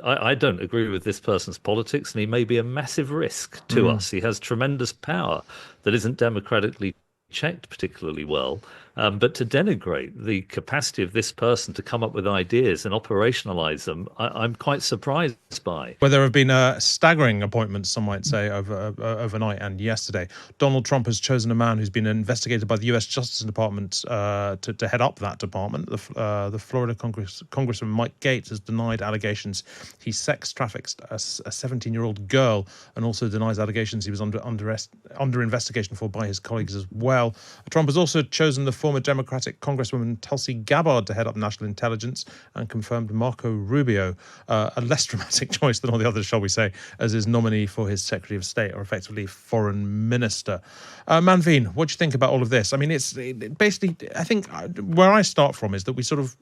I don't agree with this person's politics, and he may be a massive risk to us. He has tremendous power that isn't democratically checked particularly well. But to denigrate the capacity of this person to come up with ideas and operationalize them, I'm quite surprised by. Where there have been staggering appointments, some might say, overnight and yesterday. Donald Trump has chosen a man who's been investigated by the U.S. Justice Department to head up that department. The Florida Congressman Mike Gates has denied allegations he sex trafficked a 17-year-old girl, and also denies allegations he was under investigation for by his colleagues as well. Trump has also chosen the former Democratic Congresswoman Tulsi Gabbard to head up national intelligence, and confirmed Marco Rubio, a less dramatic choice than all the others, shall we say, as his nominee for his Secretary of State, or effectively Foreign Minister. Manveen, what do you think about all of this? I mean, basically, I think where I start from is that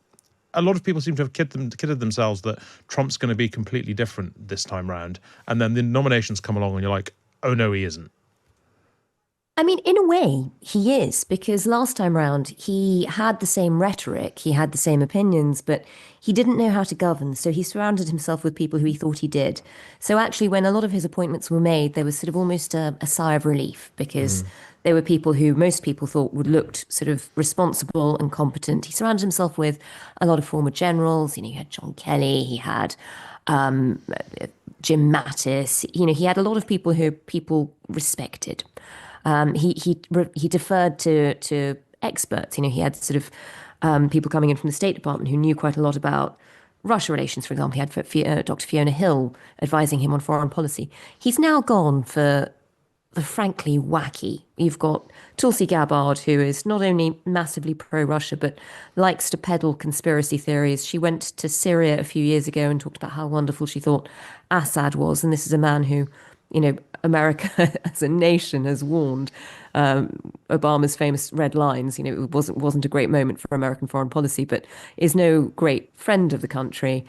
a lot of people seem to have kidded themselves that Trump's going to be completely different this time round. And then the nominations come along and you're like, oh no, he isn't. I mean, in a way, he is, because last time round, he had the same rhetoric, he had the same opinions, but he didn't know how to govern. So he surrounded himself with people who he thought he did. So actually, when a lot of his appointments were made, there was sort of almost a sigh of relief, because they were people who most people thought would looked sort of responsible and competent. He surrounded himself with a lot of former generals. You know, he had John Kelly, he had Jim Mattis. You know, he had a lot of people who people respected. He deferred to experts. You know, he had sort of people coming in from the State Department who knew quite a lot about Russia relations, for example. He had Dr. Fiona Hill advising him on foreign policy. He's now gone for the frankly wacky. You've got Tulsi Gabbard, who is not only massively pro-Russia, but likes to peddle conspiracy theories. She went to Syria a few years ago and talked about how wonderful she thought Assad was. And this is a man who, you know, America as a nation has warned. Obama's famous red lines, you know, it wasn't a great moment for American foreign policy, but is no great friend of the country.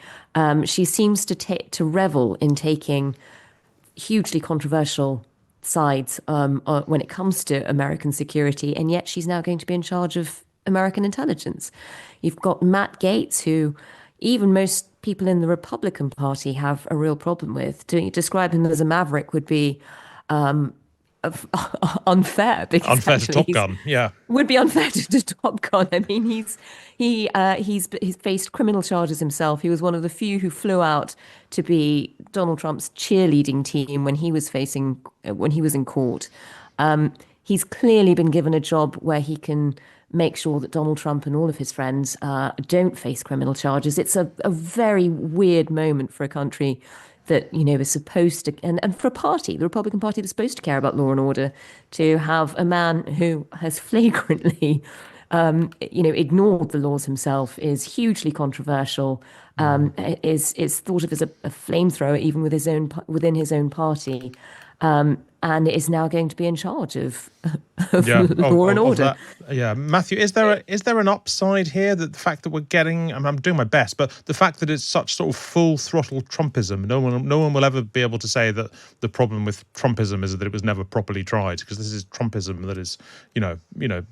She seems to revel in taking hugely controversial sides when it comes to American security, and yet she's now going to be in charge of American intelligence. You've got Matt Gaetz, who even most people in the Republican Party have a real problem with. To describe him as a maverick would be unfair, because unfair to Top Gun, yeah, would be unfair to Top Gun. I mean, he's faced criminal charges himself. He was one of the few who flew out to be Donald Trump's cheerleading team when he was in court. He's clearly been given a job where he can make sure that Donald Trump and all of his friends don't face criminal charges. It's a very weird moment for a country that, you know, is supposed to, and for a party, the Republican Party, that's supposed to care about law and order, to have a man who has flagrantly, ignored the laws himself, is hugely controversial, is thought of as a flamethrower even within his own party. And is now going to be in charge of law and order. Matthew, is there an upside here, that the fact that we're getting, I'm doing my best, but the fact that it's such sort of full throttle Trumpism, no one will ever be able to say that the problem with Trumpism is that it was never properly tried, because this is Trumpism that is, you know,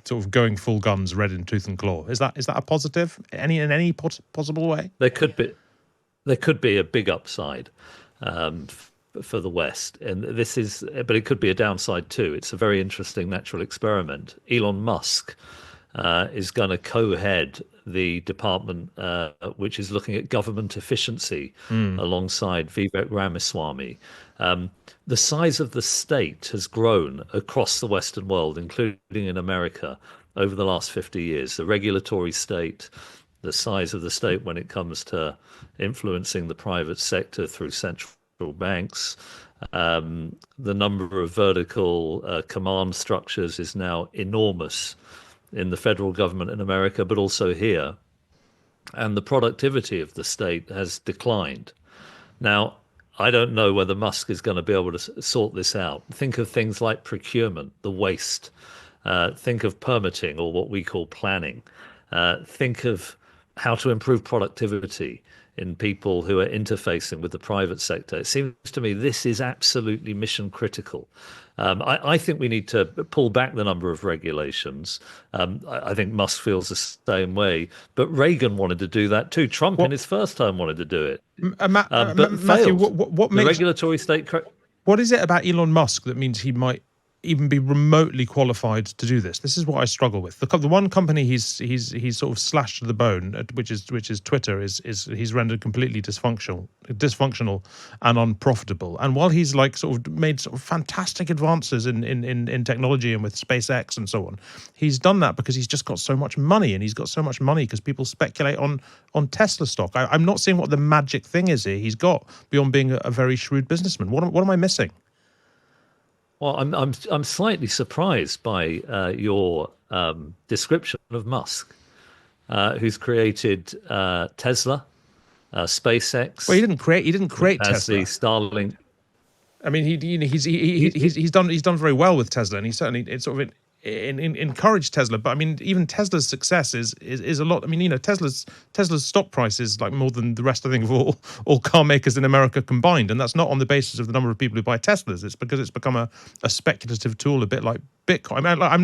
sort of going full guns, red in tooth and claw. Is that a positive in any possible way? There could be a big upside for the West, and but it could be a downside too. It's a very interesting natural experiment. Elon Musk is going to co-head the department which is looking at government efficiency alongside Vivek Ramaswamy. The size of the state has grown across the Western world, including in America, over the last 50 years. The regulatory state, the size of the state when it comes to influencing the private sector through central banks, the number of vertical command structures is now enormous in the federal government in America, but also here. And the productivity of the state has declined. Now, I don't know whether Musk is going to be able to sort this out. Think of things like procurement, the waste. Think of permitting, or what we call planning. Think of how to improve productivity in people who are interfacing with the private sector. It seems to me this is absolutely mission critical. I think we need to pull back the number of regulations. I think Musk feels the same way, but Reagan wanted to do that too. Trump in What, his first term wanted to do it, but Matthew? failed. What The makes regulatory state. what is it about Elon Musk that means he might even be remotely qualified to do this? This is what I struggle with. The one company he's sort of slashed to the bone, which is Twitter, is he's rendered completely dysfunctional and unprofitable. And while he's like sort of made sort of fantastic advances in technology and with SpaceX and so on, he's done that because he's just got so much money, and he's got so much money because people speculate on Tesla stock. I'm not seeing what the magic thing is here he's got beyond being a very shrewd businessman. What am I missing? Well, I'm slightly surprised by your description of Musk, who's created Tesla, SpaceX. Well, he didn't create as Tesla. the Starlink. I mean, he's done very well with Tesla, and he certainly it's sort of encouraged Tesla. But I mean, even Tesla's success is a lot. I mean, you know, Tesla's stock price is like more than the rest, I think, of all car makers in America combined, and that's not on the basis of the number of people who buy Teslas. It's because it's become a speculative tool, a bit like Bitcoin. I mean, I'm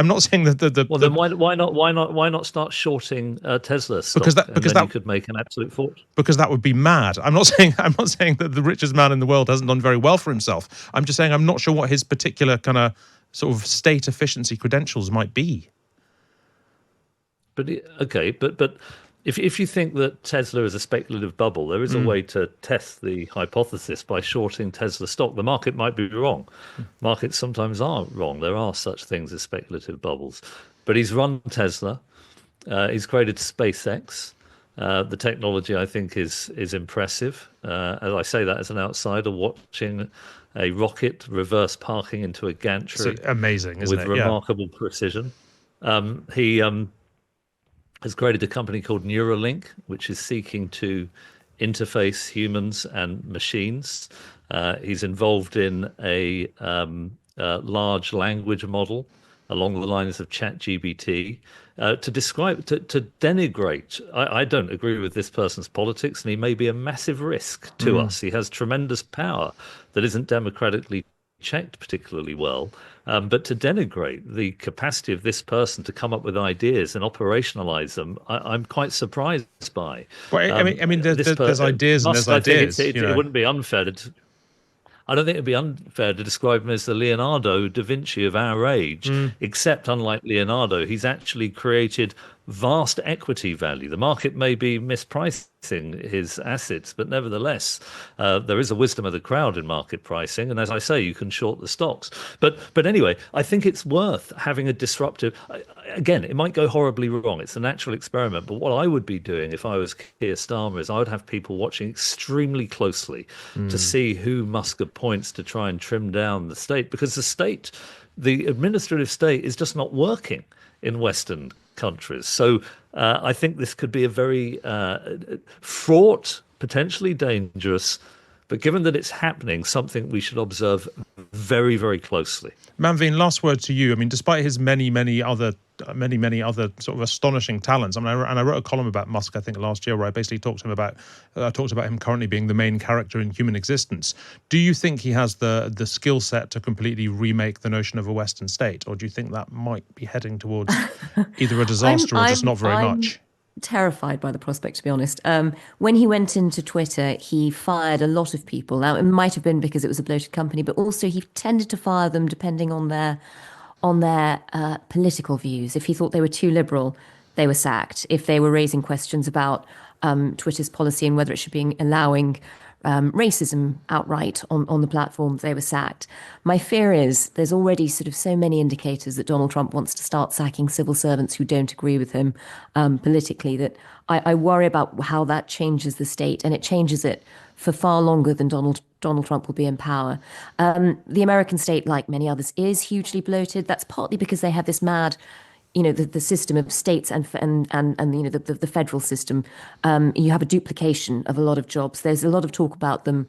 not saying that Then why not start shorting Tesla stock? Because you could make an absolute fortune. Because that would be mad. I'm not saying that the richest man in the world hasn't done very well for himself. I'm just saying I'm not sure what his particular kind of sort of state efficiency credentials might be. But if you think that Tesla is a speculative bubble, there is a way to test the hypothesis by shorting Tesla stock. The market might be wrong. Markets sometimes are wrong. There are such things as speculative bubbles. But he's run Tesla. He's created SpaceX. The technology, I think, is impressive. As I say that as an outsider, watching a rocket reverse parking into a gantry. It's amazing, isn't with it? remarkable precision. He has created a company called Neuralink, which is seeking to interface humans and machines. He's involved in a large language model along the lines of ChatGPT to denigrate. I don't agree with this person's politics, and he may be a massive risk to us. He has tremendous power that isn't democratically checked particularly well. But to denigrate the capacity of this person to come up with ideas and operationalize them, I'm quite surprised by. Well, I mean, there's ideas and there's ideas. It wouldn't be unfair to. I don't think it'd be unfair to describe him as the Leonardo da Vinci of our age, except unlike Leonardo, he's actually created vast equity value. The market may be mispricing his assets, but nevertheless, there is a wisdom of the crowd in market pricing. And as I say, you can short the stocks. But anyway, I think it's worth having a disruptive. Again, it might go horribly wrong. It's a natural experiment. But what I would be doing if I was Keir Starmer is I would have people watching extremely closely to see who Musk appoints to try and trim down the state, because the administrative state is just not working in Western countries. So I think this could be a very fraught, potentially dangerous, but given that it's happening, something we should observe very, very closely. Manveen, last word to you. I mean, despite his many other sort of astonishing talents. I mean, I wrote a column about Musk, I think, last year, where I basically talked about him currently being the main character in human existence. Do you think he has the skill set to completely remake the notion of a Western state, or do you think that might be heading towards either a disaster or just not very much? Terrified by the prospect, to be honest. When he went into Twitter, he fired a lot of people. Now, it might have been because it was a bloated company, but also he tended to fire them depending on their political views. If he thought they were too liberal, they were sacked. If they were raising questions about Twitter's policy and whether it should be allowing racism outright on the platform, they were sacked. My fear is there's already sort of so many indicators that Donald Trump wants to start sacking civil servants who don't agree with him politically, that I worry about how that changes the state, and it changes it for far longer than Donald Trump will be in power. The American state, like many others, is hugely bloated. That's partly because they have this mad, the system of states and the federal system. You have a duplication of a lot of jobs. There's a lot of talk about them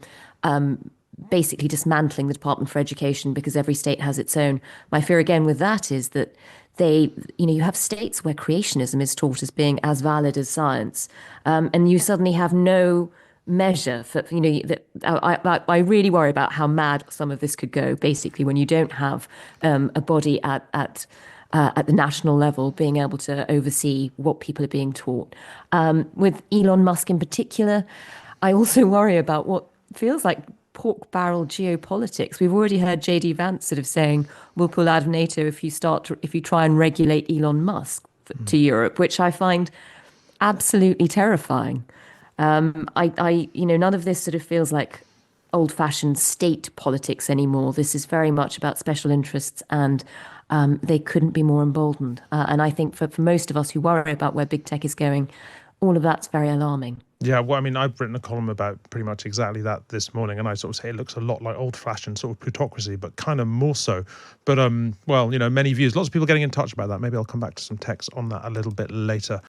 basically dismantling the Department for Education because every state has its own. My fear again with that is that you have states where creationism is taught as being as valid as science, and you suddenly have no measure for, that I really worry about how mad some of this could go, basically, when you don't have a body at the national level being able to oversee what people are being taught. With Elon Musk in particular, I also worry about what feels like pork barrel geopolitics. We've already heard JD Vance sort of saying we'll pull out of NATO if you try and regulate Elon Musk to Europe, which I find absolutely terrifying. None of this sort of feels like old-fashioned state politics anymore. This is very much about special interests, and they couldn't be more emboldened. And I think for most of us who worry about where big tech is going, all of that's very alarming. Yeah, well, I mean, I've written a column about pretty much exactly that this morning, and I sort of say it looks a lot like old-fashioned sort of plutocracy, but kind of more so. But, many views, lots of people getting in touch about that. Maybe I'll come back to some text on that a little bit later.